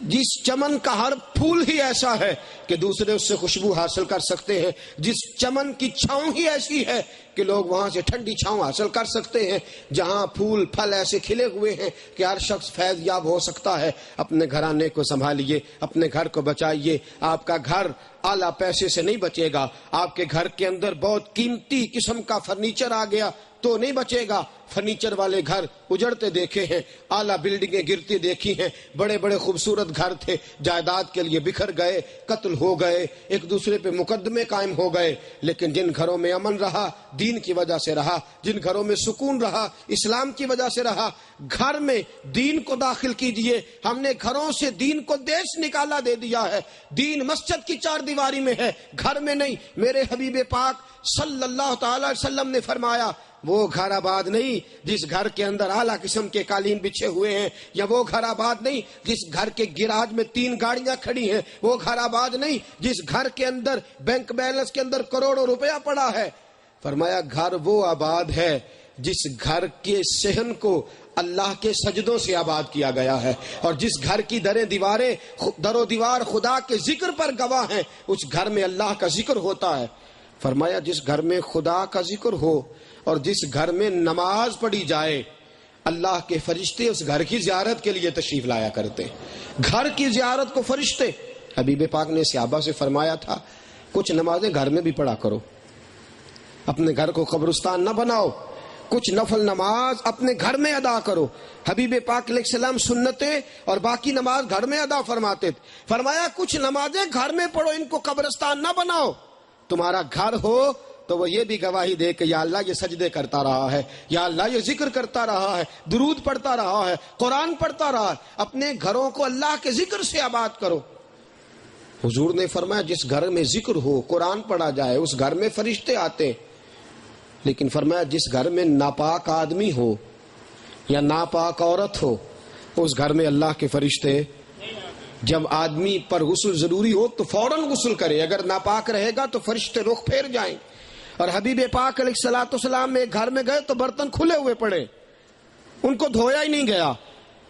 جس چمن کا ہر پھول ہی ایسا ہے کہ دوسرے اس سے خوشبو حاصل کر سکتے ہیں، جس چمن کی چھاؤں ہی ایسی ہے کہ لوگ وہاں سے ٹھنڈی چھاؤں حاصل کر سکتے ہیں، جہاں پھول پھل ایسے کھلے ہوئے ہیں کہ ہر شخص فیض یاب ہو سکتا ہے۔ اپنے گھرانے کو سنبھالیے، اپنے گھر کو بچائیے۔ آپ کا گھر اعلیٰ پیسے سے نہیں بچے گا، آپ کے گھر کے اندر بہت قیمتی قسم کا فرنیچر آ گیا تو نہیں بچے گا۔ فرنیچر والے گھر اجڑتے دیکھے ہیں، اعلیٰ بلڈنگیں گرتی دیکھی ہیں، بڑے بڑے خوبصورت گھر تھے، جائیداد کے لیے بکھر گئے، قتل ہو گئے، ایک دوسرے پہ مقدمے قائم ہو گئے۔ لیکن جن گھروں میں امن رہا، دین کی وجہ سے رہا، جن گھروں میں سکون رہا، اسلام کی وجہ سے رہا، گھر میں دین کو داخل کیجئے۔ ہم نے گھروں سے دین کو دیش نکالا دے دیا ہے، دین مسجد کی چار دیواری میں ہے، گھر میں نہیں۔ میرے حبیب پاک صلی اللہ تعالی علیہ وسلم نے فرمایا، وہ گھر آباد نہیں جس گھر کے اندر اعلیٰ قسم کے قالین بچھے ہوئے ہیں، یا وہ گھر آباد نہیں جس گھر کے گراج میں 3 گاڑیاں کھڑی ہیں، وہ گھر آباد نہیں جس گھر کے اندر بینک بیلنس کے اندر کروڑوں روپیہ پڑا ہے۔ فرمایا گھر وہ آباد ہے جس گھر کے صحن کو اللہ کے سجدوں سے آباد کیا گیا ہے، اور جس گھر کی در و دیوار خدا کے ذکر پر گواہ ہیں، اس گھر میں اللہ کا ذکر ہوتا ہے۔ فرمایا جس گھر میں خدا کا ذکر ہو اور جس گھر میں نماز پڑھی جائے، اللہ کے فرشتے اس گھر کی زیارت کے لیے تشریف لایا کرتے۔ گھر کی زیارت کو فرشتے، حبیب پاک نے صحابہ سے فرمایا تھا کچھ نمازیں گھر میں بھی پڑھا کرو، اپنے گھر کو قبرستان نہ بناؤ، کچھ نفل نماز اپنے گھر میں ادا کرو۔ حبیب پاک علیہ السلام سنتیں اور باقی نماز گھر میں ادا فرماتے تھے۔ فرمایا کچھ نمازیں گھر میں پڑھو، ان کو قبرستان نہ بناؤ۔ تمہارا گھر ہو تو وہ یہ بھی گواہی دے کہ یا اللہ یہ سجدے کرتا رہا ہے، یا اللہ یہ ذکر کرتا رہا ہے، درود پڑھتا رہا ہے، قرآن پڑھتا رہا ہے۔ اپنے گھروں کو اللہ کے ذکر سے آباد کرو۔ حضور نے فرمایا جس گھر میں ذکر ہو، قرآن پڑھا جائے، اس گھر میں فرشتے آتے۔ لیکن فرمایا جس گھر میں ناپاک آدمی ہو یا ناپاک عورت ہو، اس گھر میں اللہ کے فرشتے، جب آدمی پر غسل ضروری ہو تو فوراً غسل کرے، اگر ناپاک رہے گا تو فرشتے رخ پھیر جائیں۔ اور حبیب پاک علیہ الصلوۃ والسلام میں گھر میں گئے تو برتن کھلے ہوئے پڑے، ان کو دھویا ہی نہیں گیا،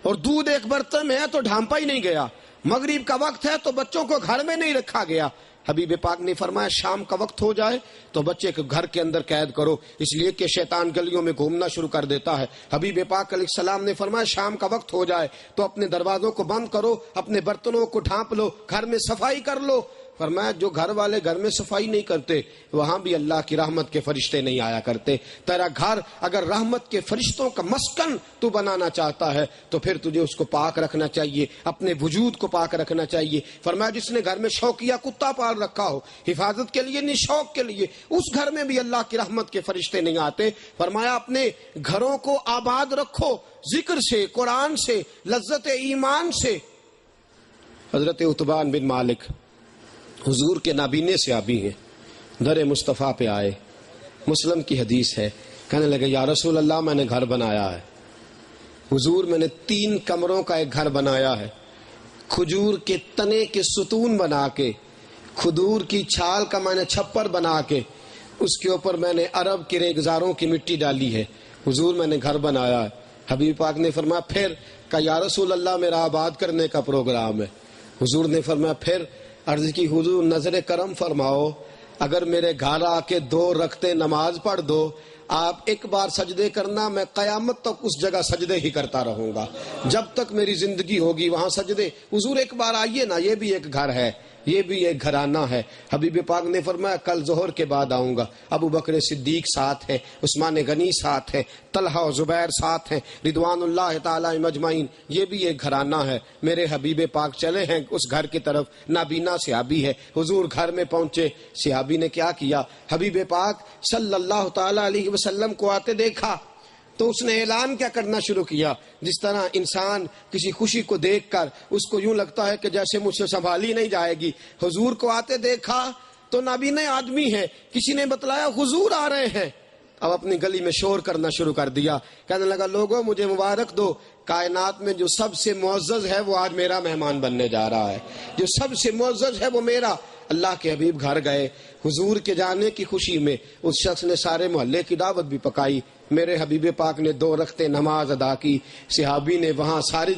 اور دودھ ایک برتن میں ہے تو ڈھانپا ہی نہیں گیا۔ مغرب کا وقت ہے تو بچوں کو گھر میں نہیں رکھا گیا۔ حبیب پاک نے فرمایا شام کا وقت ہو جائے تو بچے کو گھر کے اندر قید کرو، اس لیے کہ شیطان گلیوں میں گھومنا شروع کر دیتا ہے۔ حبیب پاک علیہ السلام نے فرمایا شام کا وقت ہو جائے تو اپنے دروازوں کو بند کرو، اپنے برتنوں کو ڈھانپ لو، گھر میں صفائی کر لو۔ فرمایا جو گھر والے گھر میں صفائی نہیں کرتے وہاں بھی اللہ کی رحمت کے فرشتے نہیں آیا کرتے۔ تیرا گھر اگر رحمت کے فرشتوں کا مسکن تو بنانا چاہتا ہے تو پھر تجھے اس کو پاک رکھنا چاہیے، اپنے وجود کو پاک رکھنا چاہیے۔ فرمایا جس نے گھر میں شوقیہ کتا پال رکھا ہو، حفاظت کے لیے نہیں شوق کے لیے، اس گھر میں بھی اللہ کی رحمت کے فرشتے نہیں آتے۔ فرمایا اپنے گھروں کو آباد رکھو ذکر سے، قرآن سے، لذت ایمان سے۔ حضرت عتبان بن مالک حضور کے نابینے سے آبی ہیں، در مصطفیٰ پہ آئے، مسلم کی حدیث ہے، کہنے لگے یا رسول اللہ میں نے گھر بنایا ہے حضور، میں نے 3 کمروں کا ایک گھر بنایا ہے، کھجور کے تنے کے ستون بنا کے، کھجور کی چھال کا میں نے چھپر بنا کے، اس کے اوپر میں نے عرب کے ریگزاروں کی مٹی ڈالی ہے، حضور میں نے گھر بنایا ہے۔ حبیب پاک نے فرمایا پھر؟ کہا یا رسول اللہ میرا آباد کرنے کا پروگرام ہے۔ حضور نے فرمایا پھر؟ عرض کی حضور نظر کرم فرماؤ، اگر میرے گھر آ کے 2 رکعتیں نماز پڑھ دو، آپ ایک بار سجدے کرنا، میں قیامت تک اس جگہ سجدے ہی کرتا رہوں گا، جب تک میری زندگی ہوگی وہاں سجدے۔ حضور ایک بار آئیے نا، یہ بھی ایک گھر ہے، یہ بھی ایک گھرانہ ہے۔ حبیب پاک نے فرمایا کل ظہر کے بعد آؤں گا، ابو بکر صدیق ساتھ ہے، عثمان غنی ساتھ ہے، طلحہ و زبیر ساتھ ہیں، رضوان اللہ تعالی مجمعین، یہ بھی ایک گھرانہ ہے۔ میرے حبیب پاک چلے ہیں اس گھر کی طرف، نابینا صحابی ہے، حضور گھر میں پہنچے، صحابی نے کیا کیا، حبیب پاک صلی اللہ تعالی علیہ وسلم کو آتے دیکھا تو اس نے اعلان کیا کرنا شروع کیا، جس طرح انسان کسی خوشی کو دیکھ کر اس کو یوں لگتا ہے کہ جیسے مجھ سے سنبھالی نہیں جائے گی۔ حضور کو آتے دیکھا تو نابینا آدمی ہے، کسی نے بتلایا حضور آ رہے ہیں، اب اپنی گلی میں شور کرنا شروع کر دیا، کہنے لگا لوگوں مجھے مبارک دو، کائنات میں جو سب سے معزز ہے وہ آج میرا مہمان بننے جا رہا ہے، جو سب سے معزز ہے وہ میرا۔ اللہ کے حبیب گھر گئے، حضور کے جانے کی خوشی میں اس شخص نے سارے محلے کی دعوت بھی پکائی. میرے حبیب پاک نے 2 رکعتیں نماز ادا کی. صحابی نے وہاں ساری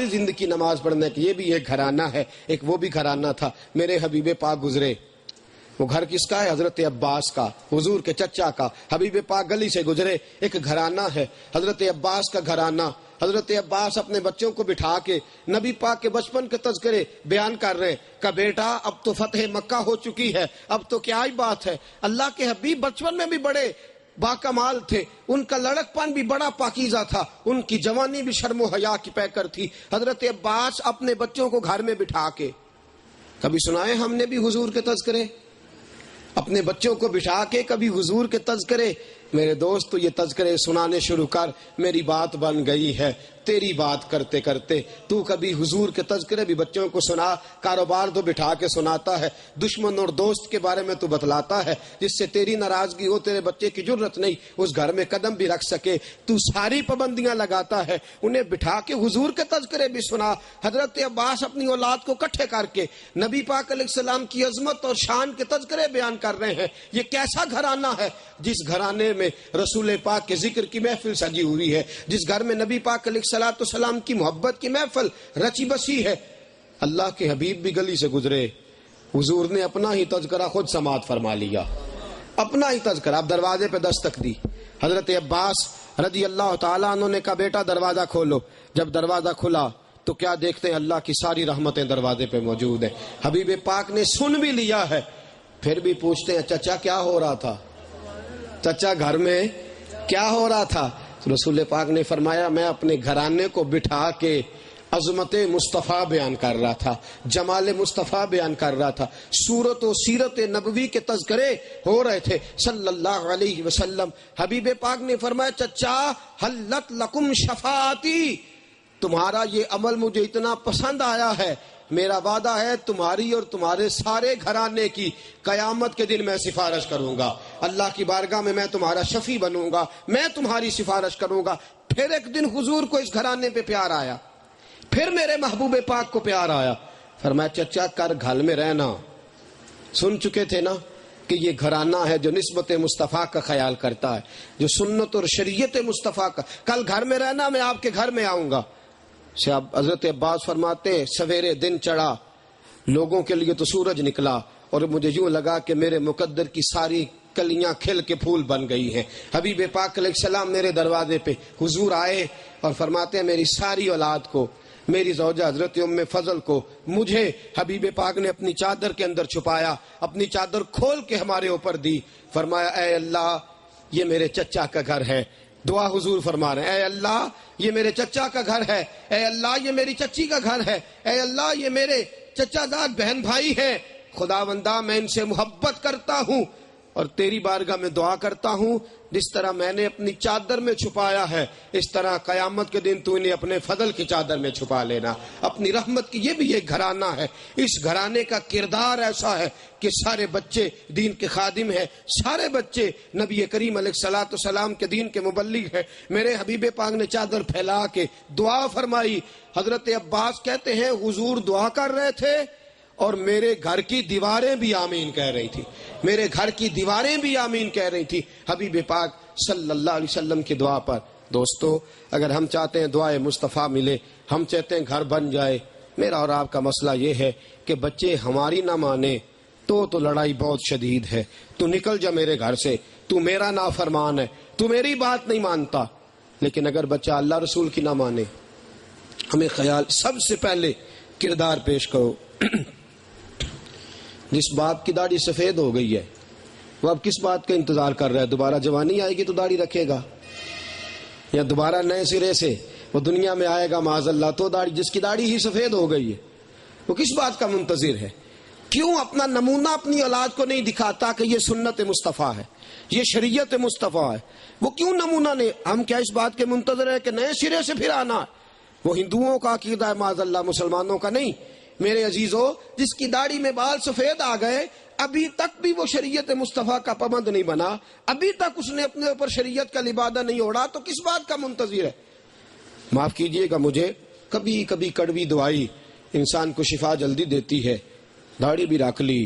زندگی نماز پڑھنے کی. یہ بھی ایک گھرانہ ہے, ایک وہ بھی گھرانہ تھا. میرے حبیب پاک گزرے. وہ گھر کس کا ہے؟ حضرت عباس کا, حضور کے چچا کا. حبیب پاک گلی سے گزرے, ایک گھرانہ ہے حضرت عباس کا گھرانہ. حضرت عباس اپنے بچوں کو بٹھا کے نبی پاک کے بچپن کے تذکرے بیان کر رہے ہیں کہ بیٹا اب تو فتح مکہ ہو چکی ہے, اب تو کیا ہی بات ہے. اللہ کے حبیب بچپن میں بھی بڑے باکمال تھے, ان کا لڑکپن بھی بڑا پاکیزہ تھا, ان کی جوانی بھی شرم و حیا کی پیکر تھی. حضرت عباس اپنے بچوں کو گھر میں بٹھا کے, کبھی سنائے ہم نے بھی حضور کے تذکرے؟ اپنے بچوں کو بٹھا کے کبھی حضور کے تذکرے؟ میرے دوست, تو یہ تذکرے سنانے شروع کر, میری بات بن گئی ہے. تیری بات کرتے کرتے تو کبھی حضور کے تذکرے بھی بچوں کو سنا. کاروبار تو بٹھا کے سناتا ہے, دشمن اور دوست کے بارے میں تو بتلاتا ہے, جس سے تیری ناراضگی ہو تیرے بچے کی جرت نہیں اس گھر میں قدم بھی رکھ سکے. تو ساری پابندیاں لگاتا ہے, انہیں بٹھا کے حضور کے تذکرے بھی سنا. حضرت عباس اپنی اولاد کو اکٹھے کر کے نبی پاک علیہ السلام کی عظمت اور شان کے تذکرے بیان کر رہے ہیں. یہ کیسا گھرانہ ہے جس گھرانے میں رسول پاک کے ذکر کی محفل سجی ہوئی ہے, جس گھر میں نبی پاک علیہ السلام کی محبت کی محفل رچی بسی ہے. اللہ کے حبیب بھی گلی سے گزرے, حضور نے اپنا ہی تذکرہ خود سماعت فرما لیا, اپنا ہی تذکرہ. اب دروازے پہ دستک دی. حضرت عباس رضی اللہ تعالیٰ عنہ نے کہا بیٹا دروازہ کھولو. جب دروازہ کھلا تو کیا دیکھتے ہیں, اللہ کی ساری رحمتیں دروازے پہ موجود ہیں. حبیب پاک نے سن بھی لیا ہے, پھر بھی پوچھتے ہیں چچا کیا ہو رہا تھا, چچا گھر میں کیا ہو رہا تھا؟ رسول پاک نے فرمایا میں اپنے گھرانے کو بٹھا کے عظمت مصطفیٰ بیان کر رہا تھا, جمال مصطفیٰ بیان کر رہا تھا, صورت و سیرت نبوی کے تذکرے ہو رہے تھے صلی اللہ علیہ وسلم. حبیب پاک نے فرمایا چچا حلت لکم شفاعتی, تمہارا یہ عمل مجھے اتنا پسند آیا ہے, میرا وعدہ ہے تمہاری اور تمہارے سارے گھرانے کی قیامت کے دن میں سفارش کروں گا. اللہ کی بارگاہ میں تمہارا شفیع بنوں گا, میں تمہاری سفارش کروں گا. پھر ایک دن حضور کو اس گھرانے پہ پیار آیا, پھر میرے محبوب پاک کو پیار آیا. فرمایا چچا کر گھر میں رہنا. سن چکے تھے نا کہ یہ گھرانہ ہے جو نسبت مصطفیٰ کا خیال کرتا ہے, جو سنت اور شریعت مصطفیٰ کا. کل گھر میں رہنا, میں آپ کے گھر میں آؤں گا. حضرت عباس فرماتے سویرے دن چڑھا, لوگوں کے لیے تو سورج نکلا, اور مجھے یوں لگا کہ میرے مقدر کی ساری کلیاں کھل کے پھول بن گئی ہیں. حبیب پاک علیہ السلام میرے دروازے پہ حضور آئے اور فرماتے ہیں میری ساری اولاد کو, میری زوجہ حضرت ام فضل کو, مجھے حبیب پاک نے اپنی چادر کے اندر چھپایا, اپنی چادر کھول کے ہمارے اوپر دی. فرمایا اے اللہ یہ میرے چچا کا گھر ہے. دعا حضور فرما رہے ہیں اے اللہ یہ میرے چچا کا گھر ہے, اے اللہ یہ میری چچی کا گھر ہے, اے اللہ یہ میرے چچا زاد بہن بھائی ہیں. خداوندا میں ان سے محبت کرتا ہوں اور تیری بارگاہ میں دعا کرتا ہوں, جس طرح میں نے اپنی چادر میں چھپایا ہے اس طرح قیامت کے دن تو انہیں اپنے فضل کی چادر میں چھپا لینا, اپنی رحمت کی. یہ بھی ایک گھرانہ ہے, اس گھرانے کا کردار ایسا ہے کہ سارے بچے دین کے خادم ہیں, سارے بچے نبی کریم علیہ الصلوۃ والسلام کے دین کے مبلغ ہیں. میرے حبیب پاک نے چادر پھیلا کے دعا فرمائی. حضرت عباس کہتے ہیں حضور دعا کر رہے تھے اور میرے گھر کی دیواریں بھی آمین کہہ رہی تھی, میرے گھر کی دیواریں بھی آمین کہہ رہی تھی حبیب پاک صلی اللہ علیہ وسلم کی دعا پر. دوستو اگر ہم چاہتے ہیں دعائے مصطفیٰ ملے, ہم چاہتے ہیں گھر بن جائے, میرا اور آپ کا مسئلہ یہ ہے کہ بچے ہماری نہ مانے تو لڑائی بہت شدید ہے. تو نکل جا میرے گھر سے, تو میرا نافرمان ہے, تو میری بات نہیں مانتا. لیکن اگر بچہ اللہ رسول کی نہ مانے, ہمیں خیال سب سے پہلے کردار پیش کرو. جس باپ کی داڑھی سفید ہو گئی ہے وہ اب کس بات کا انتظار کر رہا ہے؟ دوبارہ جوانی آئے گی تو داڑھی رکھے گا, یا دوبارہ نئے سرے سے وہ دنیا میں آئے گا معاذ اللہ تو داڑھی, جس کی داڑھی ہی سفید ہو گئی ہے وہ کس بات کا منتظر ہے؟ کیوں اپنا نمونہ اپنی اولاد کو نہیں دکھاتا کہ یہ سنت مصطفیٰ ہے, یہ شریعت مصطفیٰ ہے؟ وہ کیوں نمونہ نہیں؟ ہم کیا اس بات کے منتظر ہیں کہ نئے سرے سے پھر آنا ہے؟ وہ ہندوؤں کا عقیدہ ہے معاذ اللہ, مسلمانوں کا نہیں. میرے عزیزو, جس کی داڑھی میں بال سفید آ گئے ابھی تک بھی وہ شریعت مصطفیٰ کا پابند نہیں بنا, ابھی تک اس نے اپنے اوپر شریعت کا لبادہ نہیں اوڑھا, تو کس بات کا منتظر ہے؟ معاف کیجئے گا مجھے, کبھی کبھی کڑوی دعائی انسان کو شفا جلدی دیتی ہے. داڑھی بھی رکھ لی,